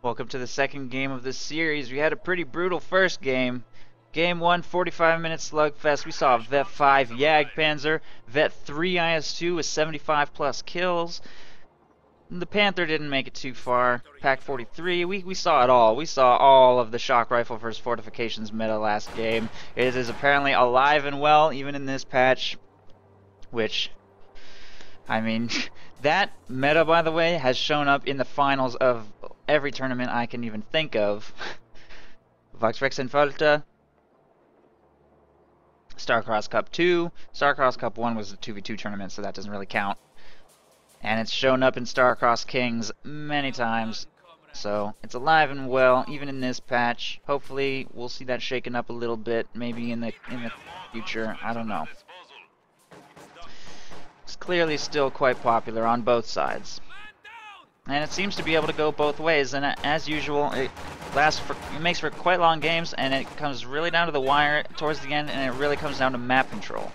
Welcome to the second game of this series. We had a pretty brutal first game. Game 1, 45-minute slugfest. We saw Vet 5 Jagdpanzer, Vet 3 IS-2 with 75 plus kills. The Panther didn't make it too far. Pack 43, we saw it all. We saw all of the shock rifle versus fortifications meta last game. It is apparently alive and well, even in this patch, which, I mean, that meta, by the way, has shown up in the finals of every tournament I can even think of. Volkswagen Starcross Cup 2. Starcross Cup 1 was a 2v2 tournament, so that doesn't really count. And it's shown up in Starcross Kings many times. So it's alive and well, even in this patch. Hopefully we'll see that shaken up a little bit, maybe in the future. I don't know. It's clearly still quite popular on both sides. And it seems to be able to go both ways, and as usual, it makes for quite long games, and it comes really down to the wire towards the end, and it really comes down to map control.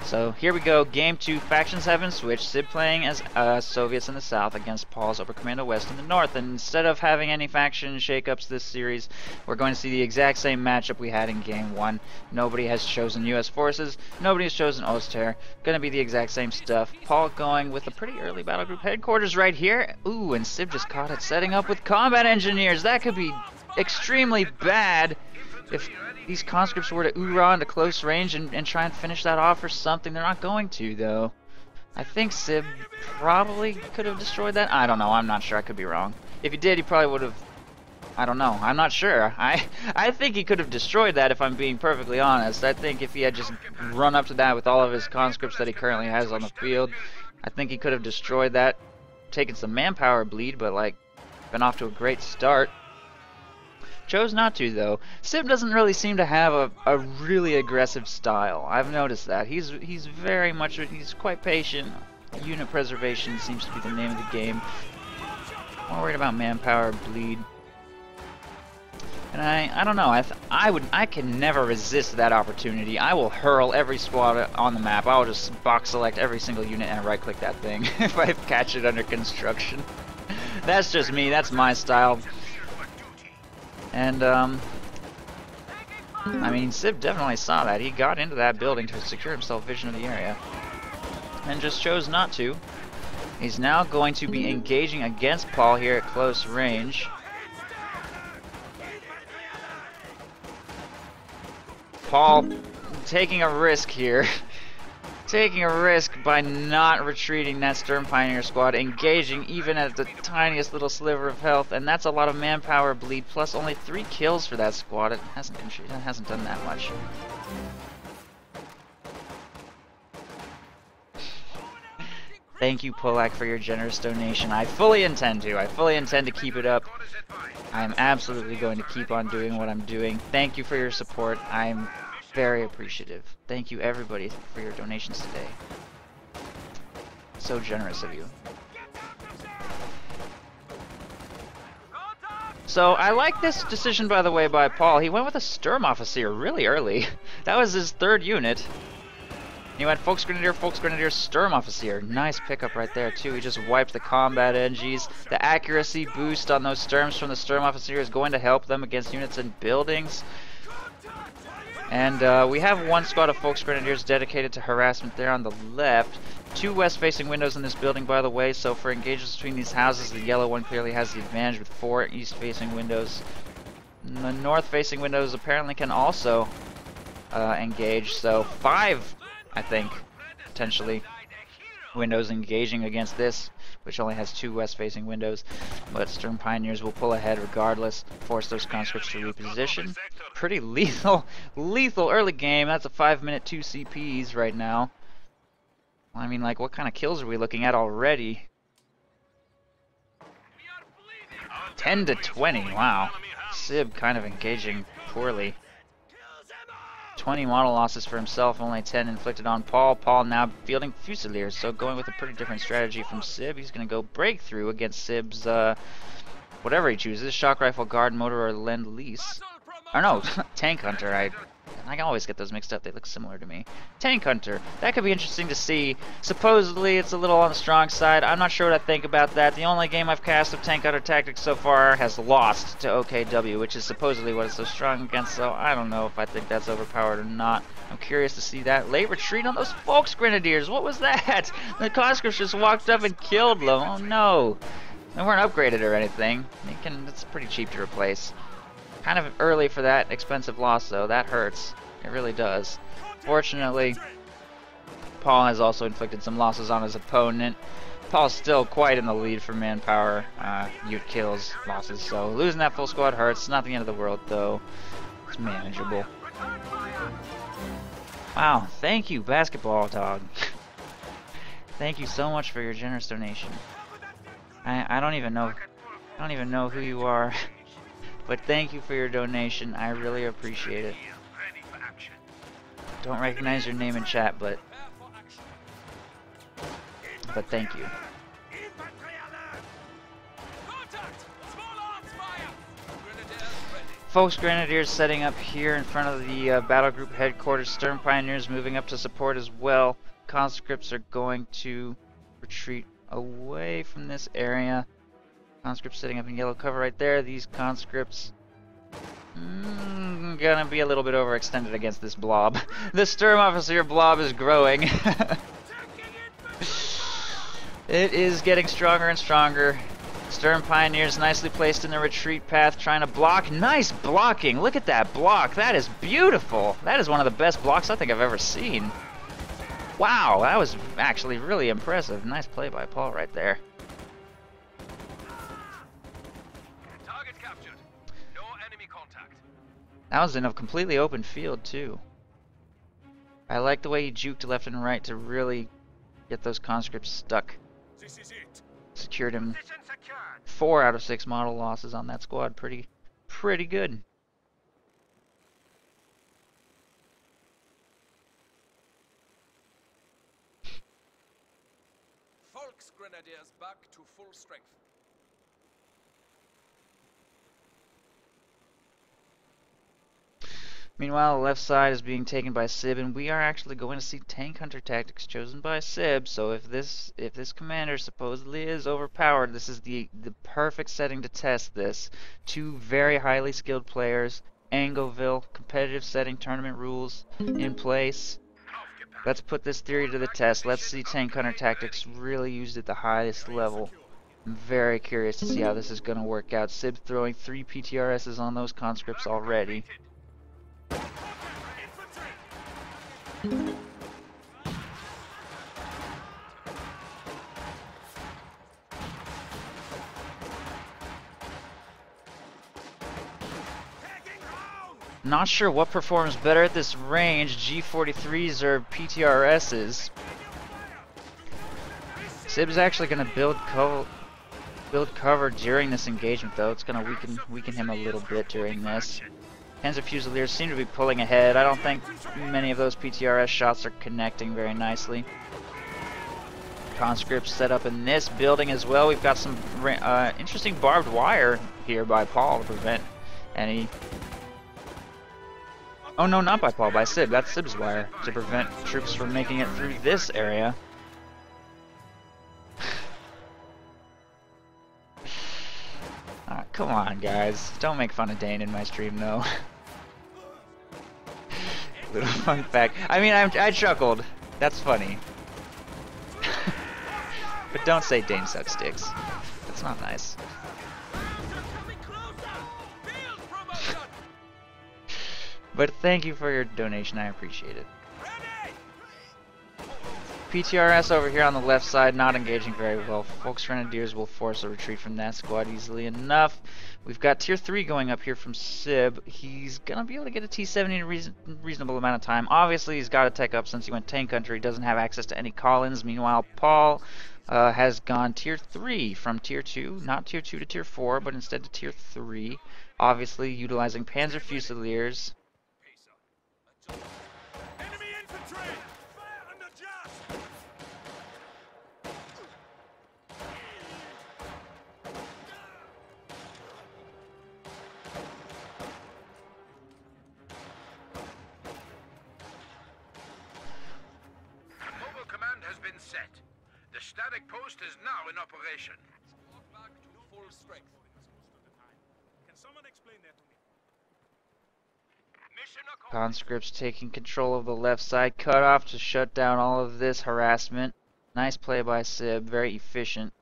So here we go, Game 2, Factions haven't switched, Sib playing as Soviets in the south against Paul's Oberkommando West in the north, and instead of having any faction shakeups this series, we're going to see the exact same matchup we had in Game 1. Nobody has chosen US forces, nobody has chosen Oster, gonna be the exact same stuff. Paul going with a pretty early battle group headquarters right here. Ooh, and Sib just caught it setting up with combat engineers. That could be extremely bad if these conscripts were to ooh-rah into close range and try and finish that off or something. They're not going to, though. I think Sib probably could have destroyed that. I don't know. I'm not sure. I could be wrong. If he did, he probably would have... I don't know. I'm not sure. I think he could have destroyed that, if I'm being perfectly honest. I think if he had just run up to that with all of his conscripts that he currently has on the field, I think he could have destroyed that. Taken some manpower bleed, but, like, been off to a great start. Chose not to, though. Sib doesn't really seem to have a really aggressive style. I've noticed that. He's very much, he's quite patient. Unit preservation seems to be the name of the game. More worried about manpower bleed. And I don't know. I can never resist that opportunity. I will hurl every squad on the map. I will just box select every single unit and right click that thing if I catch it under construction. That's just me. That's my style. And, I mean, Sib definitely saw that. He got into that building to secure himself vision of the area. And just chose not to. He's now going to be engaging against Paul here at close range. Paul taking a risk here. Taking a risk by not retreating that Sturm Pioneer squad, engaging even at the tiniest little sliver of health, and that's a lot of manpower bleed, plus only 3 kills for that squad. It hasn't done that much. Thank you, Polak, for your generous donation. I fully intend to keep it up. I'm absolutely going to keep on doing what I'm doing. Thank you for your support. I'm very appreciative. Thank you, everybody, for your donations today. So generous of you. So, I like this decision, by the way, by Paul. He went with a Sturmoffizier really early. That was his 3rd unit. He went Volksgrenadier, Sturmoffizier. Nice pickup right there, too. He just wiped the combat NGs. The accuracy boost on those Sturms from the Sturmoffizier is going to help them against units in buildings. And we have 1 squad of Volksgrenadiers dedicated to harassment there on the left. 2 west-facing windows in this building, by the way, so for engagements between these houses, the yellow one clearly has the advantage with 4 east-facing windows. And the north-facing windows apparently can also engage, so 5, I think, potentially, windows engaging against this, which only has 2 west-facing windows. But Sturm Pioneers will pull ahead regardless, force those conscripts to reposition. Pretty lethal early game. That's a 5-minute 2 CPs right now. I mean, like, what kind of kills are we looking at already? 10 to 20, wow. Sib kind of engaging poorly. 20 model losses for himself, only 10 inflicted on Paul. Paul now fielding Fusiliers, so going with a pretty different strategy from Sib. He's going to go breakthrough against Sib's, whatever he chooses, shock rifle, guard, motor, or lend-lease. Or no, tank hunter. I I always get those mixed up. They look similar to me. Tank Hunter. That could be interesting to see. Supposedly, it's a little on the strong side. I'm not sure what I think about that. The only game I've cast of Tank Hunter Tactics so far has lost to OKW, which is supposedly what it's so strong against, so I don't know if I think that's overpowered or not. I'm curious to see that. Late retreat on those Folks Grenadiers. What was that? The conscripts just walked up and killed them. Oh no. They weren't upgraded or anything. It's pretty cheap to replace. Kind of early for that expensive loss, though. That hurts. It really does. Fortunately, Paul has also inflicted some losses on his opponent. Paul's still quite in the lead for manpower, unit kills, losses, so losing that full squad hurts. Not the end of the world, though. It's manageable. Wow, thank you, Basketball Dog. Thank you so much for your generous donation. I don't even know who you are. But thank you for your donation. I really appreciate it. Don't recognize your name in chat, but thank you. Folks Grenadiers setting up here in front of the battle group headquarters. Stern Pioneers moving up to support as well. Conscripts are going to retreat away from this area. Conscripts sitting up in yellow cover right there. These conscripts gonna be a little bit overextended against this blob. The Sturm Officer blob is growing. It is getting stronger and stronger. Sturm Pioneers nicely placed in the retreat path, trying to block. Nice blocking! Look at that block. That is beautiful. That is one of the best blocks I think I've ever seen. Wow, that was actually really impressive. Nice play by Paul right there. That was in a completely open field, too. I like the way he juked left and right to really get those conscripts stuck. This is it. Secured him 4 out of 6 model losses on that squad. Pretty good. Folks Grenadiers back to full strength. Meanwhile, the left side is being taken by Sib, and we are actually going to see Tank Hunter Tactics chosen by Sib. So if this commander supposedly is overpowered, this is the perfect setting to test this. 2 very highly skilled players, Angoville, competitive setting, tournament rules in place. Let's put this theory to the test. Let's see Tank Hunter Tactics really used at the highest level. I'm very curious to see how this is going to work out. Sib throwing 3 PTRSs on those conscripts already. Not sure what performs better at this range, G43s or PTRSs. Sib's actually going to build cover during this engagement, though. It's going to weaken him a little bit during this. Panzer Fusiliers seem to be pulling ahead. I don't think many of those PTRS shots are connecting very nicely. Conscripts set up in this building as well. We've got some interesting barbed wire here by Paul to prevent any... Oh no, not by Paul, by Sib. That's Sib's wire to prevent troops from making it through this area. Come on, guys. Don't make fun of Dane in my stream, though. Little fun fact. I mean, I chuckled. That's funny. But don't say Dane sucks dicks. That's not nice. But thank you for your donation. I appreciate it. PTRS over here on the left side, not engaging very well. Folks Grenadiers will force a retreat from that squad easily enough. We've got tier 3 going up here from Sib. He's gonna be able to get a T70 in a reasonable amount of time. Obviously, he's got to tech up since he went tank country. He doesn't have access to any call-ins. Meanwhile, Paul has gone tier 3 from tier 2, not tier 2 to tier 4, but instead to tier 3. Obviously, utilizing Panzer Fusiliers. Enemy infantry! Fire and adjust! automatic post is now in operation. Walk back to full strength. Can someone explain that to me? Mission accomplished. Conscripts taking control of the left side. Cut off to shut down all of this harassment. Nice play by Sib. Very efficient.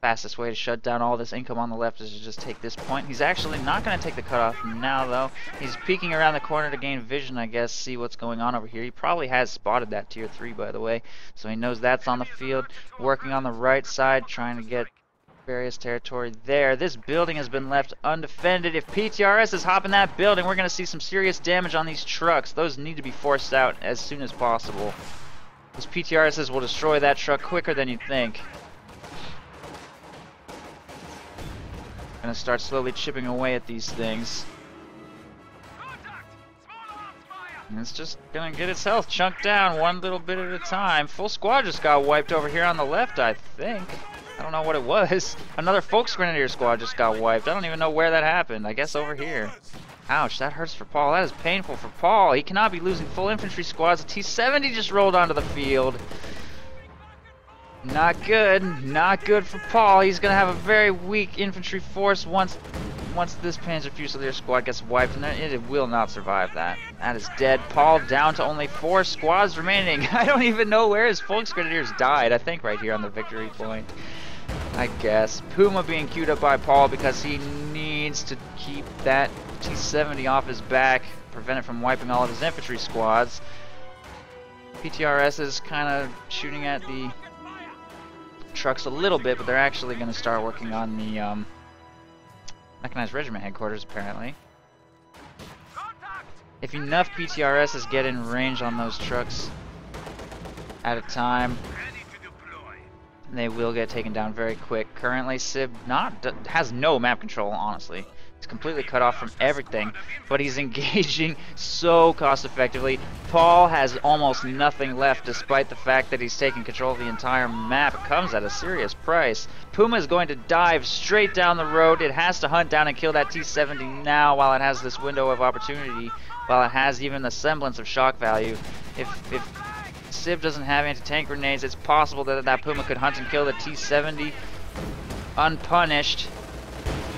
Fastest way to shut down all this income on the left is to just take this point. He's actually not going to take the cutoff now, though. He's peeking around the corner to gain vision, I guess, see what's going on over here. He probably has spotted that tier 3, by the way, so he knows that's on the field. Working on the right side, trying to get various territory there. This building has been left undefended. If PTRS is hopping that building, we're going to see some serious damage on these trucks. Those need to be forced out as soon as possible. Those PTRSs will destroy that truck quicker than you think. Gonna start slowly chipping away at these things. And it's just gonna get its health chunked down one little bit at a time. Full squad just got wiped over here on the left, I think. I don't know what it was. Another Volksgrenadier squad just got wiped. I don't even know where that happened. I guess over here. Ouch, that hurts for Paul. That is painful for Paul. He cannot be losing full infantry squads. A T-70 just rolled onto the field. Not good. Not good for Paul. He's going to have a very weak infantry force once this Panzer Fusilier squad gets wiped, and it will not survive that. That is dead. Paul down to only 4 squads remaining. I don't even know where his Volksgrenadiers died. I think right here on the victory point. I guess. Puma being queued up by Paul because he needs to keep that T-70 off his back, prevent it from wiping all of his infantry squads. PTRS is kind of shooting at the trucks a little bit, but they're actually going to start working on the mechanized regiment headquarters, apparently. If enough PTRSs get in range on those trucks at a time, they will get taken down very quick. Currently, Sib has no map control, honestly. He's completely cut off from everything, but he's engaging so cost effectively. Paul has almost nothing left, despite the fact that he's taking control of the entire map. It comes at a serious price. Puma is going to dive straight down the road. It has to hunt down and kill that T-70 now while it has this window of opportunity, while it has even the semblance of shock value. If Sib doesn't have anti-tank grenades, it's possible that Puma could hunt and kill the T-70 unpunished.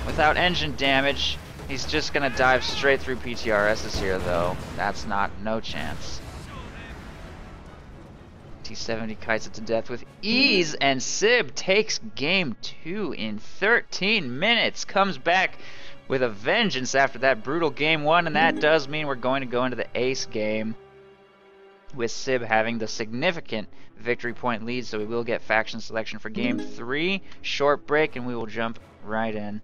Without engine damage. He's just gonna dive straight through PTRSs here, though. That's no chance. T-70 kites it to death with ease, and Sib takes game 2 in 13 minutes. Comes back with a vengeance after that brutal game 1, and that does mean we're going to go into the ace game with Sib having the significant victory point lead, so we will get faction selection for game 3. Short break, and we will jump right in.